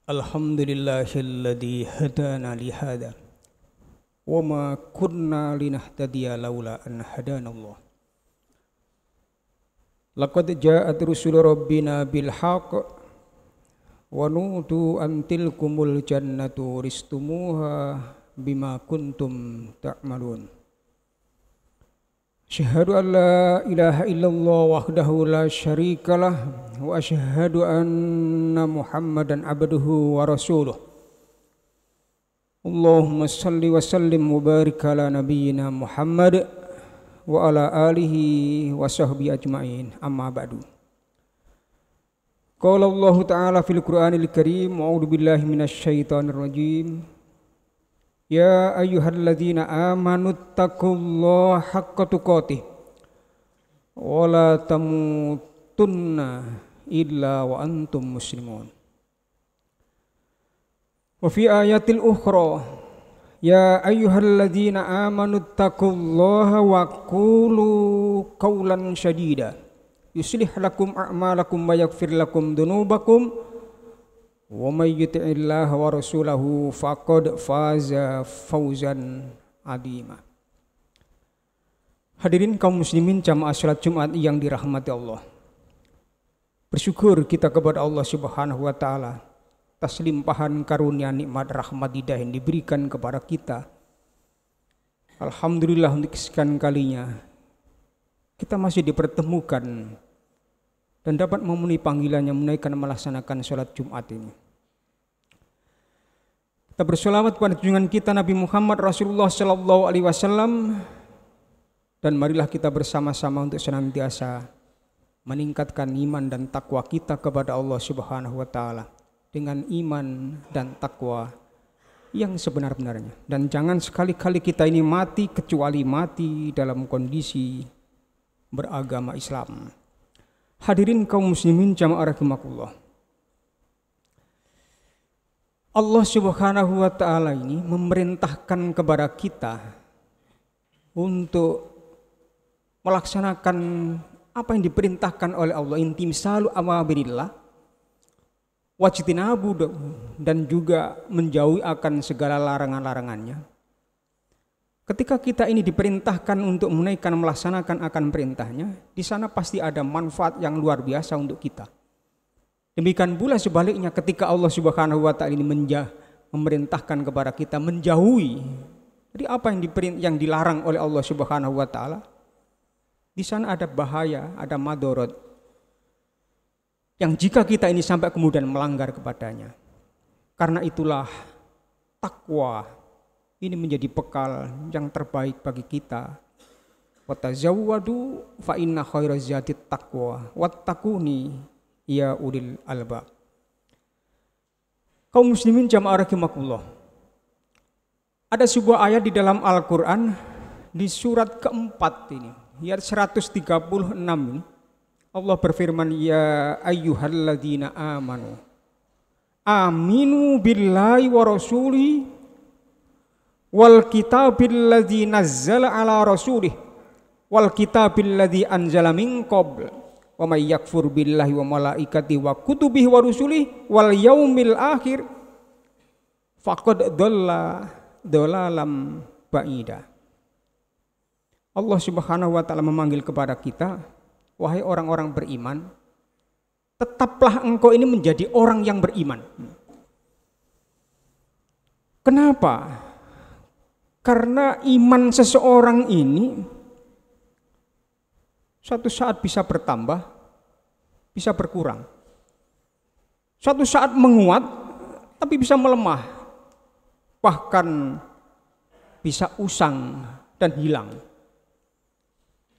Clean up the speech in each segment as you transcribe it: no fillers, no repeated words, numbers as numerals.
Alhamdulillahilladzi hadana li hada wa ma kunna linahtadiya laula an hadanallah. Laqad ja'at rusul rabbina bil haqq wa nutu an tilkumul jannatu ristumuha bima kuntum ta'malun. Asyhadu an la ilaha illallah wahdahu la syarikalah wa asyhadu anna Muhammadan abduhu wa rasuluh. Allahumma salli wa sallim wa barik ala nabiyyina Muhammad wa ala alihi wa sahbihi ajma'in. Amma ba'du. Qala Allah ta'ala fil Qur'anil Karim, a'udzu billahi minasy syaithanir rajim. Ya ayyuhalladzina amanu taqullaha haqqa tuqatih wa la tamutunna illa wa antum muslimun. Wa fi ayatil ukhra ya ayyuhalladzina amanu taqullaha wa qulu qawlan sadida yuslih lakum a'malakum wa yaghfir lakum dhunubakum wa may yuti'illaha wa rasulahu faqad faza fawzan adima. Hadirin kaum muslimin jamaah salat Jumat yang dirahmati Allah. Bersyukur kita kepada Allah Subhanahu wa taala atas limpahan karunia nikmat rahmat hidayah yang diberikan kepada kita. Alhamdulillah untuk kesekian kalinya kita masih dipertemukan dan dapat memenuhi panggilannya menaikkan melaksanakan sholat Jumat ini. Kita bersolawat pada junjungan kita Nabi Muhammad Rasulullah Sallallahu Alaihi Wasallam, dan marilah kita bersama-sama untuk senantiasa meningkatkan iman dan takwa kita kepada Allah Subhanahu Wa Taala dengan iman dan takwa yang sebenar-benarnya. Dan jangan sekali-kali kita ini mati kecuali mati dalam kondisi beragama Islam. Hadirin kaum muslimin jamaah rahimakumullah. Allah Subhanahu wa taala ini memerintahkan kepada kita untuk melaksanakan apa yang diperintahkan oleh Allah, intimsalu awamirillah wajtinabu, dan juga menjauhi akan segala larangan-larangannya. Ketika kita ini diperintahkan untuk menaikkan melaksanakan akan perintahnya, di sana pasti ada manfaat yang luar biasa untuk kita. Demikian pula sebaliknya ketika Allah Subhanahu wa taala ini memerintahkan kepada kita menjauhi dari apa yang dilarang oleh Allah Subhanahu wa taala, di sana ada bahaya, ada madorot yang jika kita ini sampai kemudian melanggar kepadanya. Karena itulah takwa ini menjadi bekal yang terbaik bagi kita. Watazawwadu fa inna khairaz zati taqwa wattaquni ya ulil albab. Kaum muslimin jamaah rahimakumullah. Ada sebuah ayat di dalam Al-Qur'an di surat keempat ini, ayat 136 ini. Allah berfirman, ya ayyuhalladzina amanu aminu billahi wa rasulihi wal kitabil ladzi nazzala ala rasulih wal kitabil ladzi anzala min qabl wa may yakfur billahi wa malaikatihi wa kutubihi wa rusulihi wal yaumil akhir faqad dhalla dhalalam ba'ida. Allah Subhanahu wa taala memanggil kepada kita, wahai orang-orang beriman, tetaplah engkau ini menjadi orang yang beriman. Kenapa? Karena iman seseorang ini suatu saat bisa bertambah, bisa berkurang. Suatu saat menguat, tapi bisa melemah. Bahkan bisa usang dan hilang.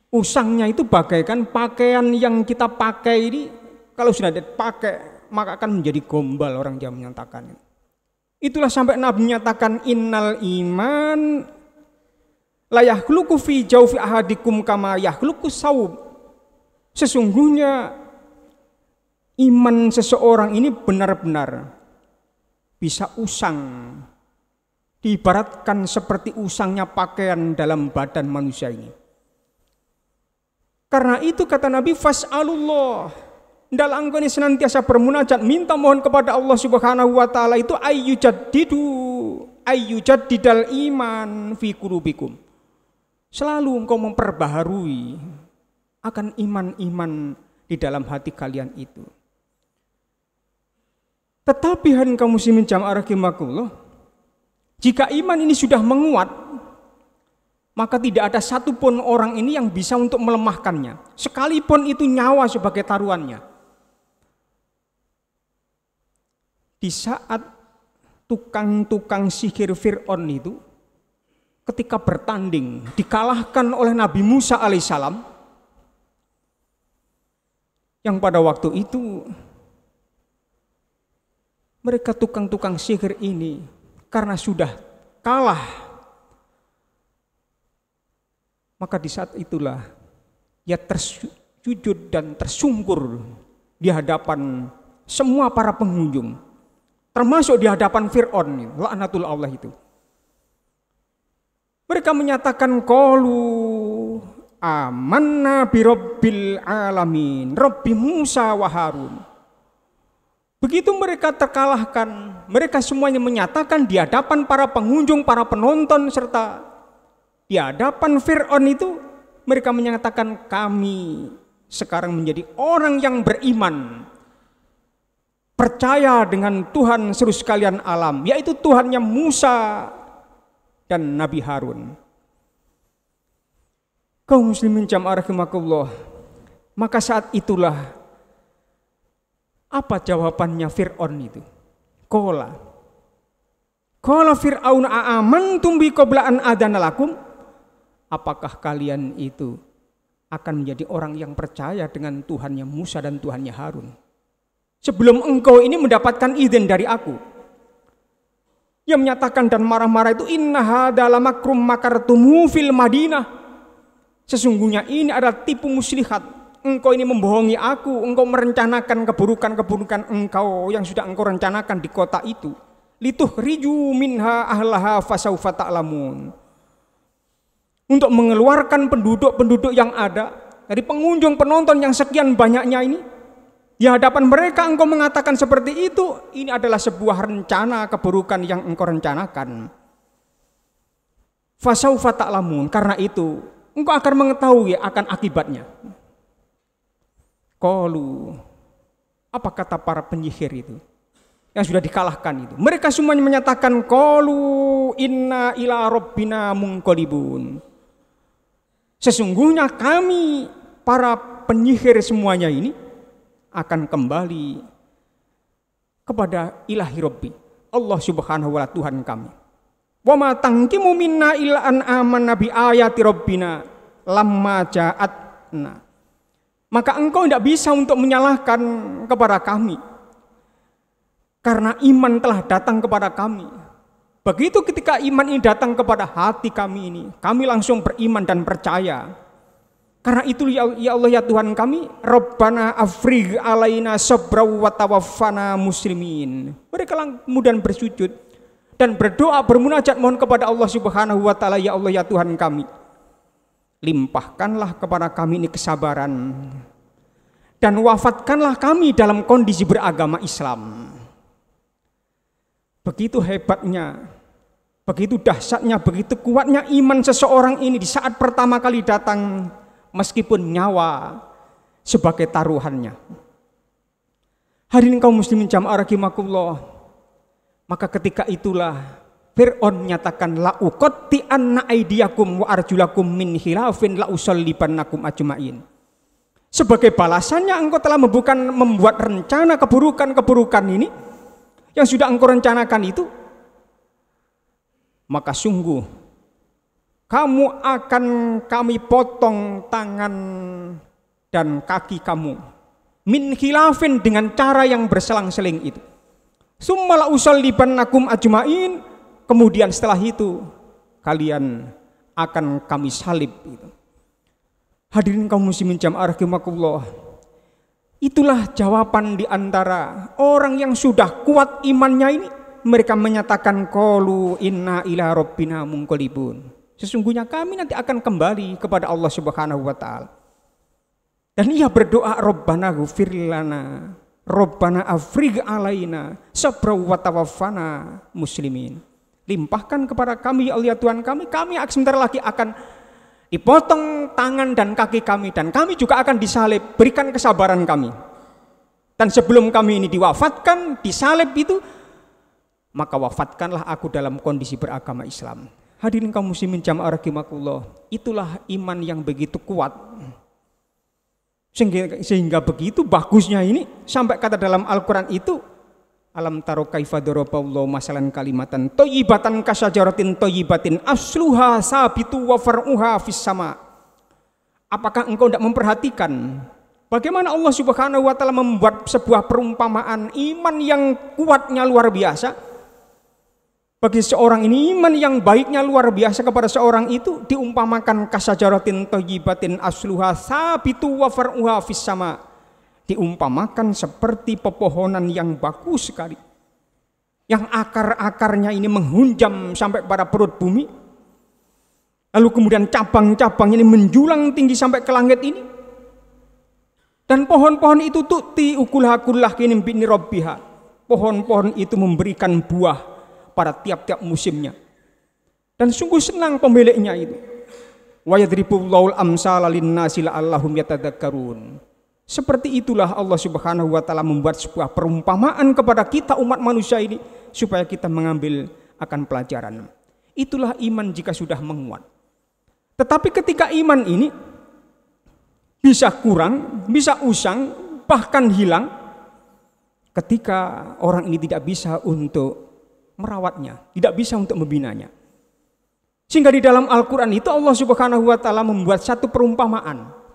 Usangnya itu bagaikan pakaian yang kita pakai ini, kalau sudah dipakai maka akan menjadi gombal, orang Jawa menyatakan. Itulah sampai Nabi menyatakan innal iman la yakhluqu fi jawfi ahadikum kama yakhluqu saub. Sesungguhnya iman seseorang ini benar-benar bisa usang, diibaratkan seperti usangnya pakaian dalam badan manusia ini. Karena itu kata Nabi, fas'alullah, hendaklah engkau ini senantiasa bermunajat, minta mohon kepada Allah Subhanahu wa taala itu ayyujaddidal iman fi qulubikum. Selalu engkau memperbaharui akan iman-iman di dalam hati kalian itu. Tetapi hadirin kaum muslimin jamaah rahimakumullah, jika iman ini sudah menguat, maka tidak ada satupun orang ini yang bisa untuk melemahkannya, sekalipun itu nyawa sebagai taruhannya. Di saat tukang-tukang sihir Fir'aun itu ketika bertanding dikalahkan oleh Nabi Musa alaihissalam, yang pada waktu itu mereka tukang-tukang sihir ini karena sudah kalah, maka di saat itulah ia tersujud dan tersungkur di hadapan semua para pengunjung, termasuk di hadapan Fir'aun, laknatullah Allah itu. Mereka menyatakan qalu amanna bi rabbil alamin, Rabbi Musa wa Harun. Begitu mereka terkalahkan, mereka semuanya menyatakan di hadapan para pengunjung, para penonton, serta di hadapan Fir'aun itu, mereka menyatakan kami sekarang menjadi orang yang beriman, percaya dengan Tuhan seluruh sekalian alam, yaitu Tuhannya Musa dan Nabi Harun. Kaum muslimin jamaah rahimakumullah, maka saat itulah apa jawabannya Fir'aun itu? Qala Fir'aun a'amantum bi qabla an adana lakum? Apakah kalian itu akan menjadi orang yang percaya dengan Tuhannya Musa dan Tuhannya Harun sebelum engkau ini mendapatkan izin dari aku? Yang menyatakan dan marah-marah itu, inna hadzal makrum makartumu fil Madinah. Sesungguhnya ini adalah tipu muslihat. Engkau ini membohongi aku, engkau merencanakan keburukan-keburukan engkau yang sudah engkau rencanakan di kota itu. Litukhriju minha ahlaha fasawfa ta'lamun. Untuk mengeluarkan penduduk-penduduk yang ada dari pengunjung penonton yang sekian banyaknya ini. Di hadapan mereka engkau mengatakan seperti itu, ini adalah sebuah rencana keburukan yang engkau rencanakan. Fasaufa ta'lamun, karena itu engkau akan mengetahui akan akibatnya. Qalu, apa kata para penyihir itu yang sudah dikalahkan itu? Mereka semuanya menyatakan qalu inna ila rabbina munqalibun. Sesungguhnya kami para penyihir semuanya ini akan kembali kepada ilahi Rabbi, Allah Subhanahu wa ta'ala Tuhan kami. Wa ma tanqimu minna illa an amanna bi ayati rabbina lamma ja'atna. Maka engkau tidak bisa untuk menyalahkan kepada kami karena iman telah datang kepada kami. Begitu ketika iman ini datang kepada hati kami ini, kami langsung beriman dan percaya. Karena itu ya Allah ya Tuhan kami, Rabbana afrigh alaina sabra wa tawaffana muslimin. Mereka kemudian bersujud dan berdoa bermunajat mohon kepada Allah Subhanahu wa taala, ya Allah ya Tuhan kami, limpahkanlah kepada kami ini kesabaran dan wafatkanlah kami dalam kondisi beragama Islam. Begitu hebatnya, begitu dahsyatnya, begitu kuatnya iman seseorang ini di saat pertama kali datang, meskipun nyawa sebagai taruhannya. Hadirin kaum muslimin jamaah rahimakumullah, maka ketika itulah Fir'aun menyatakan la uqatti anna aydiyakum wa arjulakum min khilafin la usallibannakum ajmain. Sebagai balasannya engkau telah membuat rencana keburukan-keburukan ini yang sudah engkau rencanakan itu, maka sungguh kamu akan kami potong tangan dan kaki kamu min khilafin, dengan cara yang berselang-seling itu. Summa la usallibannakum ajmain, kemudian setelah itu kalian akan kami salib itu. Hadirin kaum muslimin jamaah rahimakumullah, itulah jawaban di antara orang yang sudah kuat imannya ini. Mereka menyatakan qalu inna ila rabbina munqalibun. Sesungguhnya kami nanti akan kembali kepada Allah Subhanahu wa ta'ala. Dan ia berdoa, Rabbana ghfir lana, Rabbana afrigh alaina sabra wa tawaffana muslimin. Limpahkan kepada kami ya Allah Tuhan kami sebentar lagi akan dipotong tangan dan kaki kami, dan kami juga akan disalib, berikan kesabaran kami. Dan sebelum kami ini diwafatkan, disalib itu, maka wafatkanlah aku dalam kondisi beragama Islam. Hadirin kaum muslimin jamaah rahimakumullah, itulah iman yang begitu kuat. Sehingga begitu bagusnya ini, sampai kata dalam Al-Quran itu, alam taro kaifa daraballahu masalan kalimatan thayyibatan kasajaratin thayyibatin asluha sabitu wa far'uha fis sama. Apakah engkau tidak memperhatikan bagaimana Allah Subhanahu wa taala membuat sebuah perumpamaan iman yang kuatnya luar biasa? Bagi seorang ini iman yang baiknya luar biasa kepada seorang itu diumpamakan kasajaratin thayyibatin asluha sabitu wa far'uha fis sama. Diumpamakan seperti pepohonan yang bagus sekali, yang akar-akarnya ini menghunjam sampai pada perut bumi, lalu kemudian cabang-cabang ini menjulang tinggi sampai ke langit ini, dan pohon-pohon itu tu'ti ukulaha kullahin bi'ni rabbiha. Pohon-pohon itu memberikan buah pada tiap-tiap musimnya, dan sungguh senang pemiliknya itu. Wa yadribullahul amsala linnasi la'allahum yatadzakkarun. Seperti itulah Allah Subhanahu wa taala membuat sebuah perumpamaan kepada kita umat manusia ini supaya kita mengambil akan pelajaran. Itulah iman jika sudah menguat. Tetapi ketika iman ini bisa kurang, bisa usang, bahkan hilang, ketika orang ini tidak bisa untuk merawatnya, tidak bisa untuk membinanya. Sehingga di dalam Al-Quran itu Allah Subhanahu wa taala membuat satu perumpamaan.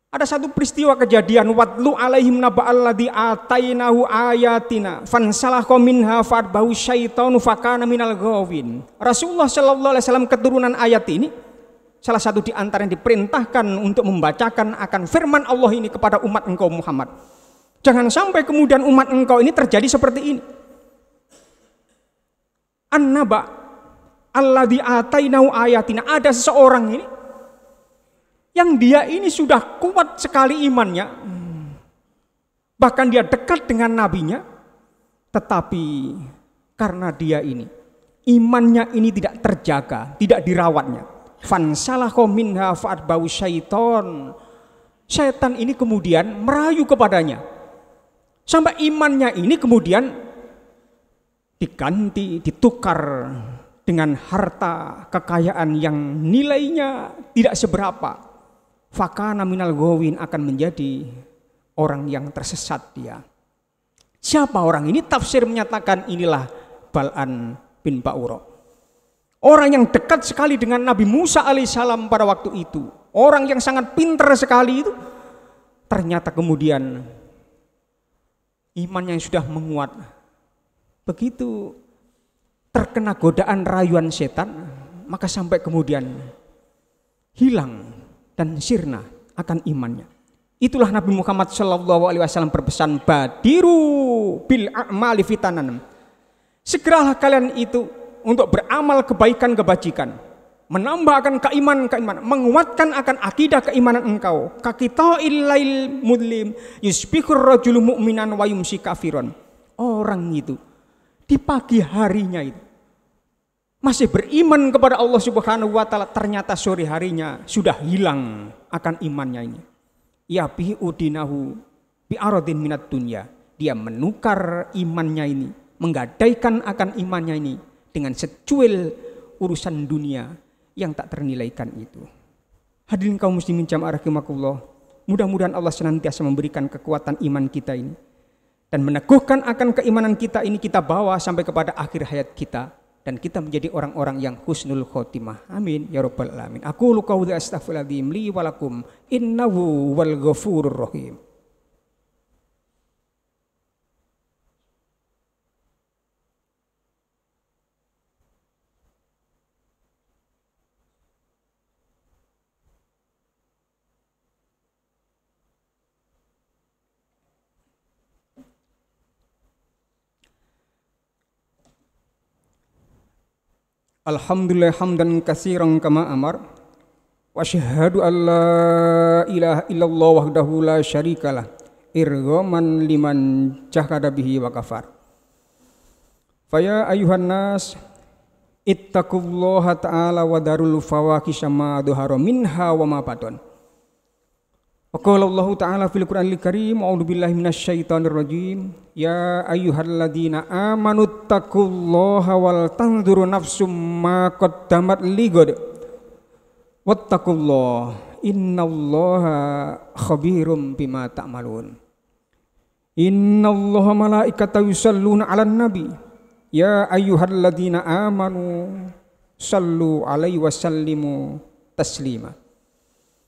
Ada satu peristiwa kejadian, watlu alaihim naba'alladzi atainahu ayatina fansalakha minha fa'atbahu syaitanu fakana minal ghawin. Rasulullah sallallahu alaihi wasallam keturunan ayat ini salah satu di antara yang diperintahkan untuk membacakan akan firman Allah ini kepada umat engkau Muhammad. Jangan sampai kemudian umat engkau ini terjadi seperti ini. An-naba alladzi atainahu ayatina, ada seseorang ini yang dia ini sudah kuat sekali imannya, bahkan dia dekat dengan nabinya, tetapi karena dia ini imannya ini tidak terjaga, tidak dirawatnya, fansalakha minha fa'atbahu syaiton, syaitan ini kemudian merayu kepadanya sampai imannya ini kemudian diganti, ditukar dengan harta kekayaan yang nilainya tidak seberapa. Fakana minal ghawin, akan menjadi orang yang tersesat dia. Siapa orang ini? Tafsir menyatakan inilah Bal'an bin Ba'ura. Orang yang dekat sekali dengan Nabi Musa alaihissalam pada waktu itu. Orang yang sangat pintar sekali itu. Ternyata kemudian imannya yang sudah menguat, begitu terkena godaan rayuan setan, maka sampai kemudian hilang dan sirna akan imannya. Itulah Nabi Muhammad SAW berpesan, badiru bil a'mali fitanan. Segeralah kalian itu untuk beramal kebaikan kebajikan, menambah akan keimanan, menguatkan akan akidah keimanan engkau. Kakita illail mudlim yusbikur rajulu mu'minan wa yumsi kafiron. Orang itu di pagi harinya itu masih beriman kepada Allah Subhanahu wa taala, ternyata sore harinya sudah hilang akan imannya ini. Ya bihi udinahu bi aradin minat dunya. Dia menukar imannya ini, menggadaikan akan imannya ini dengan secuil urusan dunia yang tak ternilaikan itu. Hadirin kaum muslimin jamaah rahimakumullah, mudah-mudahan Allah senantiasa memberikan kekuatan iman kita ini dan meneguhkan akan keimanan kita ini, kita bawa sampai kepada akhir hayat kita, dan kita menjadi orang-orang yang husnul khotimah. Amin ya rabbal alamin. Aku lu qauli astaghfirullahaladzim li wa lakum innahu wal ghafurur rahim. Alhamdulillah hamdan katsiran kama amar wa asyhadu an la ilaha illallah wahdahu la syarikalah irghaman liman jahada bihi wa kafar. Faya ayuhan nas ittaqullaha ta'ala wa darul fawahisha ma dhahara minha wa ma batan. Wa qala Allah ta'ala fil Qur'anil Karim a'udzu billahi minasyaitonir rajim ya ayyuhalladzina amanu taqullaha wal tanzur nafsum ma qaddamat ligad wattaqullaha innallaha khabirum bima ta'malun. Innallaha malaikatahu yusalluna 'alan nabi ya ayyuhalladzina amanu sallu 'alaihi wa sallimu taslima.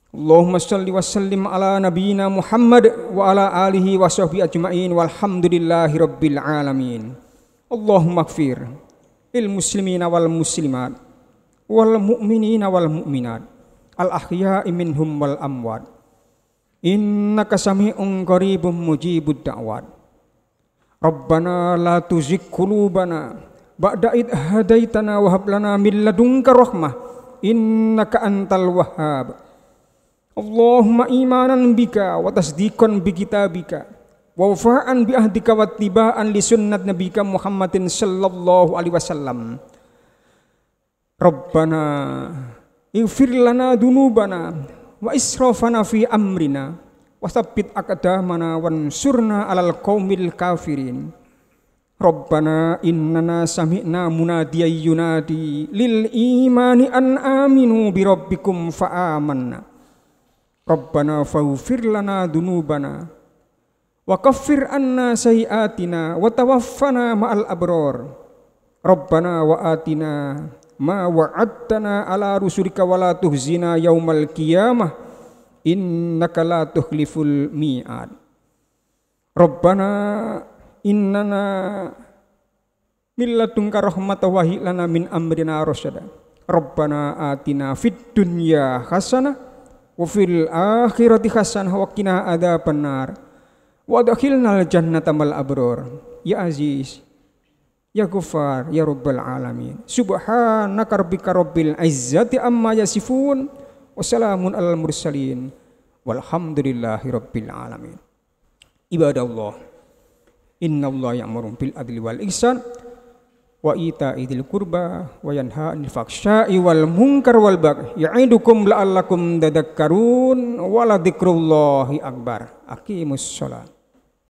Allahumma shalli wa sallim ala nabiyyina Muhammad wa ala alihi wa sahbihi ajma'in walhamdulillahi rabbil alamin. Allahumma ighfir lil muslimina wal muslimat wal mu'minina wal mu'minat al ahya'i minhum wal amwat. Innaka sami'un qaribun mujibud da'wat. Rabbana la tuzigh qulubana ba'da id hadaitana wa hab lana min ladunka rahmah innaka antal wahhab. Allahumma imanan bika wa tasdiqan bi kitabika wa wafa'an bi ahdika wa ittiba'an li sunnat nabika Muhammadin sallallahu alaihi wasallam. Rabbana ighfir lana dunubana wa israfana fi amrina wa tsabbit aqdamana wansurna alal qaumil kafirin. Rabbana innana sami'na munadiyan yunadi lil imani an aminu bi rabbikum fa amanna. Rabbana faghfir lana dunubana wa kaffir anna sayiatina wa tawaffana ma'al abrar. Rabbana wa atina ma wa'adtana ala rusulika wa la tuhzina yaumal qiyamah innaka la tukhliful mi'ad. Rabbana innana min ladunka rahmatan wa hib lana min amrina rasyada. Rabbana atina fid dunya hasanah wa fil akhirati hasanah wa qina adzabannar wa adkhilnal jannata mal abrar. Ya Aziz ya Ghaffar ya Rabbal alamin. Subhanaka rabbika rabbil izzati amma yasifun wa salamun alal mursalin walhamdulillahi rabbil alamin. Ibadallah, innallaha ya'muru bil adli wal ihsan wa ita'i dzil qurba wa yanha 'anil fahsya'i wal munkar wal baghi ya'idukum la'allakum tadhakkarun wa la dzikrullahi akbar. Aqimus shalah.